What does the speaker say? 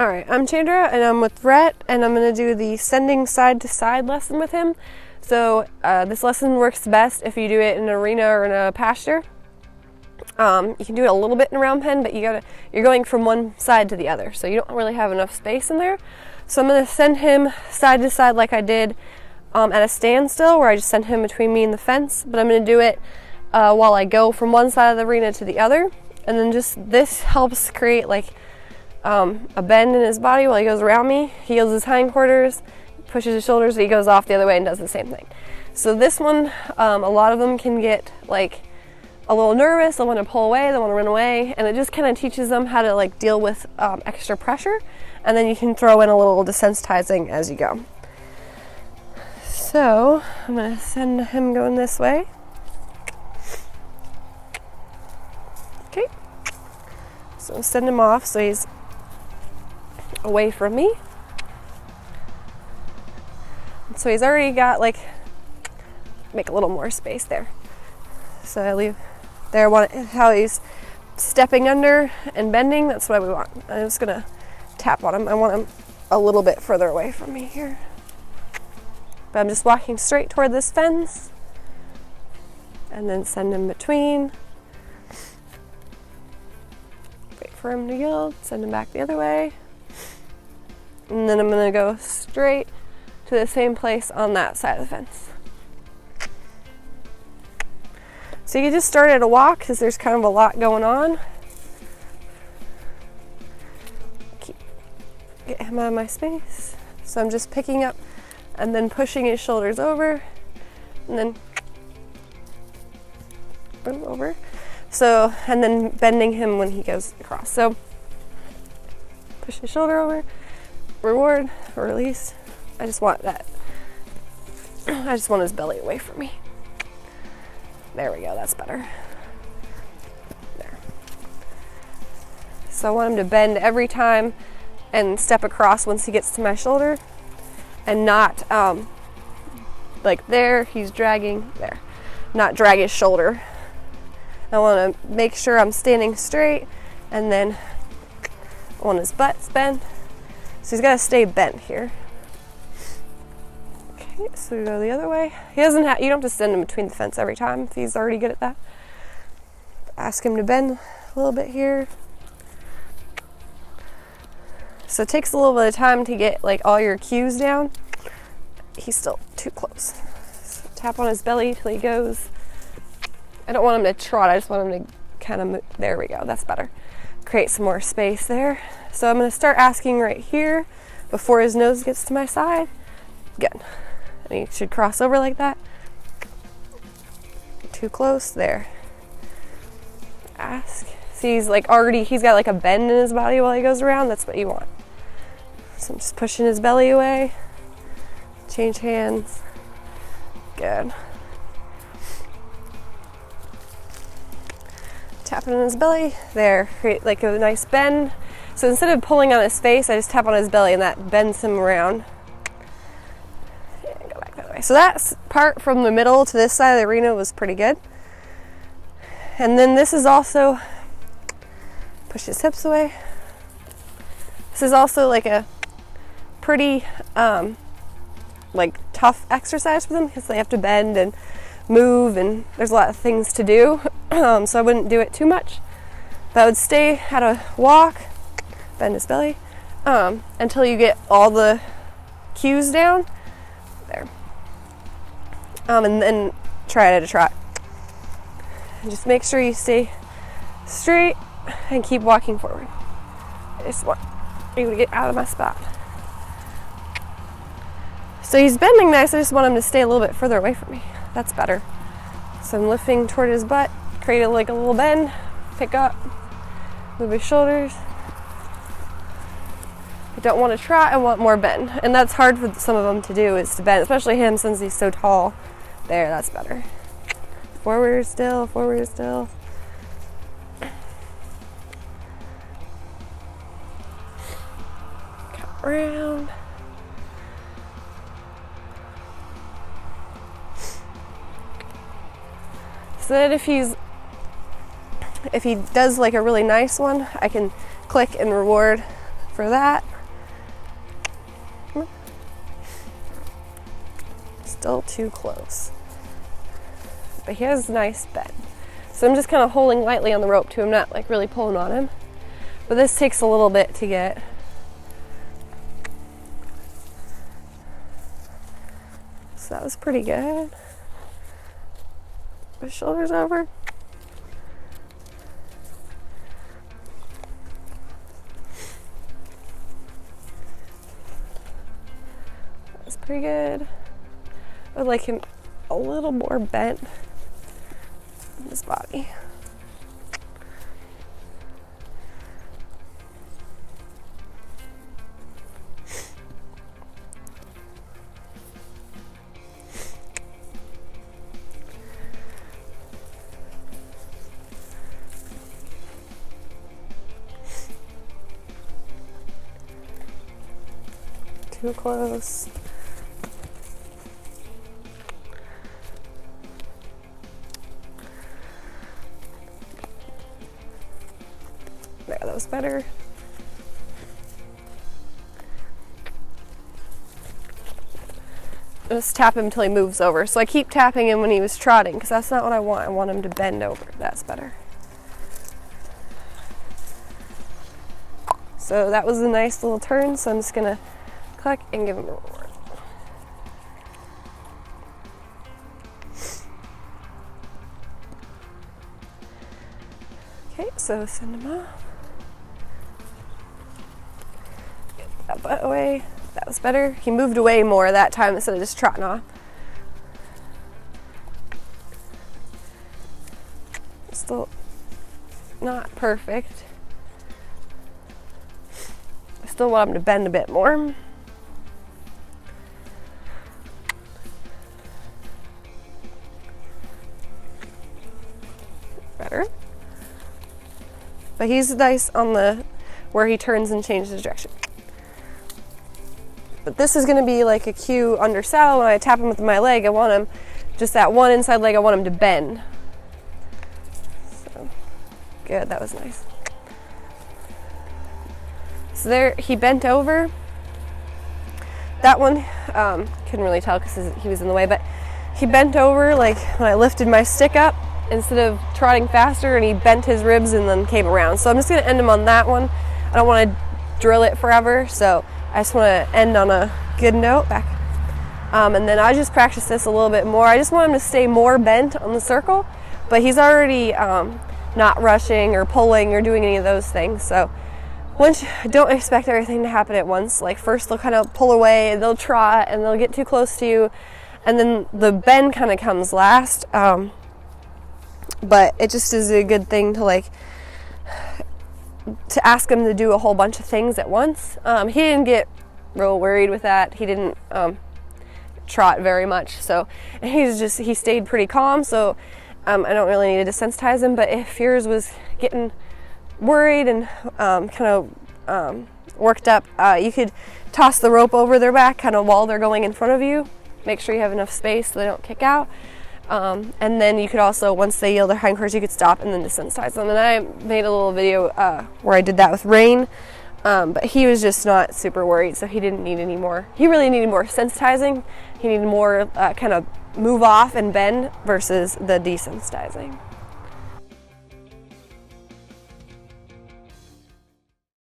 Alright, I'm Chandra and I'm with Rhett, and I'm going to do the sending side to side lesson with him. So this lesson works best if you do it in an arena or in a pasture. You can do it a little bit in a round pen, but you're going from one side to the other, so you don't really have enough space in there. So I'm going to send him side to side like I did at a standstill, where I just sent him between me and the fence, but I'm going to do it while I go from one side of the arena to the other. And then this helps create like a bend in his body while he goes around me. He yields his hindquarters, pushes his shoulders, he goes off the other way and does the same thing. So this one, a lot of them can get like a little nervous, they want to pull away, they want to run away, and it just kind of teaches them how to like deal with extra pressure, and then you can throw in a little desensitizing as you go. So I'm going to send him going this way. Okay, so send him off so he's away from me. So he's already got like, make a little more space there. So I leave there, how he's stepping under and bending, that's what we want. I'm just gonna tap on him. I want him a little bit further away from me here. But I'm just walking straight toward this fence and then send him between. Wait for him to yield, send him back the other way. And then I'm going to go straight to the same place on that side of the fence. So you can just start at a walk because there's kind of a lot going on. Get him out of my space. So I'm just picking up and then pushing his shoulders over and then over. So, and then bending him when he goes across. So push his shoulder over. Reward or release. I just want his belly away from me. There we go, that's better. There. So I want him to bend every time and step across once he gets to my shoulder, and not like there, he's dragging there. Not drag his shoulder. I want to make sure I'm standing straight, and then I want his butt bent. So he's got to stay bent here. Okay, so we go the other way. You don't have to send him between the fence every time if he's already good at that. Ask him to bend a little bit here. So it takes a little bit of time to get like all your cues down. He's still too close. So tap on his belly till he goes. I don't want him to trot, I just want him to kind of move. There we go, that's better. Create some more space there. So I'm going to start asking right here before his nose gets to my side. Good. And he should cross over like that. Too close, there. Ask. See, he's got like a bend in his body while he goes around. That's what you want. So I'm just pushing his belly away. Change hands. Good. Tapping on his belly. There. Create like a nice bend. So instead of pulling on his face, I just tap on his belly and that bends him around. And go back that way. So that part from the middle to this side of the arena was pretty good. And then this is also, push his hips away. This is also like a pretty like tough exercise for them because they have to bend and move and there's a lot of things to do. So I wouldn't do it too much. But I would stay at a walk, bend his belly, until you get all the cues down. There. And then try it at a trot. And just make sure you stay straight and keep walking forward. I just want you to get out of my spot. So he's bending nice, I just want him to stay a little bit further away from me. That's better. So I'm lifting toward his butt, create like a little bend, pick up, move his shoulders. I don't want to trot, I want more bend. And that's hard for some of them to do, is to bend, especially him since he's so tall. There, that's better. Forward still, forward still. Come around. So that if he does like a really nice one, I can click and reward for that. Still too close. But he has a nice bend. So I'm just kind of holding lightly on the rope too. I'm not like really pulling on him. But this takes a little bit to get. So that was pretty good. His shoulders over. That's pretty good. I would like him a little more bent in his body. Too close. There, that was better. Just tap him until he moves over. So I keep tapping him when he was trotting because that's not what I want. I want him to bend over. That's better. So that was a nice little turn. So I'm just gonna click and give him a reward. Okay, so send him off. Get that butt away. That was better. He moved away more that time instead of just trotting off. Still not perfect. I still want him to bend a bit more. Better. But he's nice on the where he turns and changes direction. But this is going to be like a cue under saddle. When I tap him with my leg, I want him, just that one inside leg, I want him to bend. So, good, that was nice. So there, he bent over. That one, couldn't really tell because he was in the way, but he bent over like when I lifted my stick up instead of trotting faster, and he bent his ribs and then came around. So I'm just going to end him on that one. I don't want to drill it forever, so I just want to end on a good note back. And then I just practice this a little bit more. I just want him to stay more bent on the circle, but he's already not rushing or pulling or doing any of those things. So don't expect everything to happen at once. Like first they'll kind of pull away, they'll trot, and they'll get too close to you, and then the bend kind of comes last. But it just is a good thing to to ask him to do a whole bunch of things at once. He didn't get real worried with that. He didn't trot very much, so he stayed pretty calm. So I don't really need to desensitize him. But if yours was getting worried and kind of worked up, you could toss the rope over their back kind of while they're going in front of you. Make sure you have enough space so they don't kick out. And then you could also, once they yield their hindquarters, you could stop and then desensitize them. And I made a little video where I did that with Rain, but he was just not super worried, so he didn't need any more. He really needed more sensitizing. He needed more kind of move off and bend versus the desensitizing.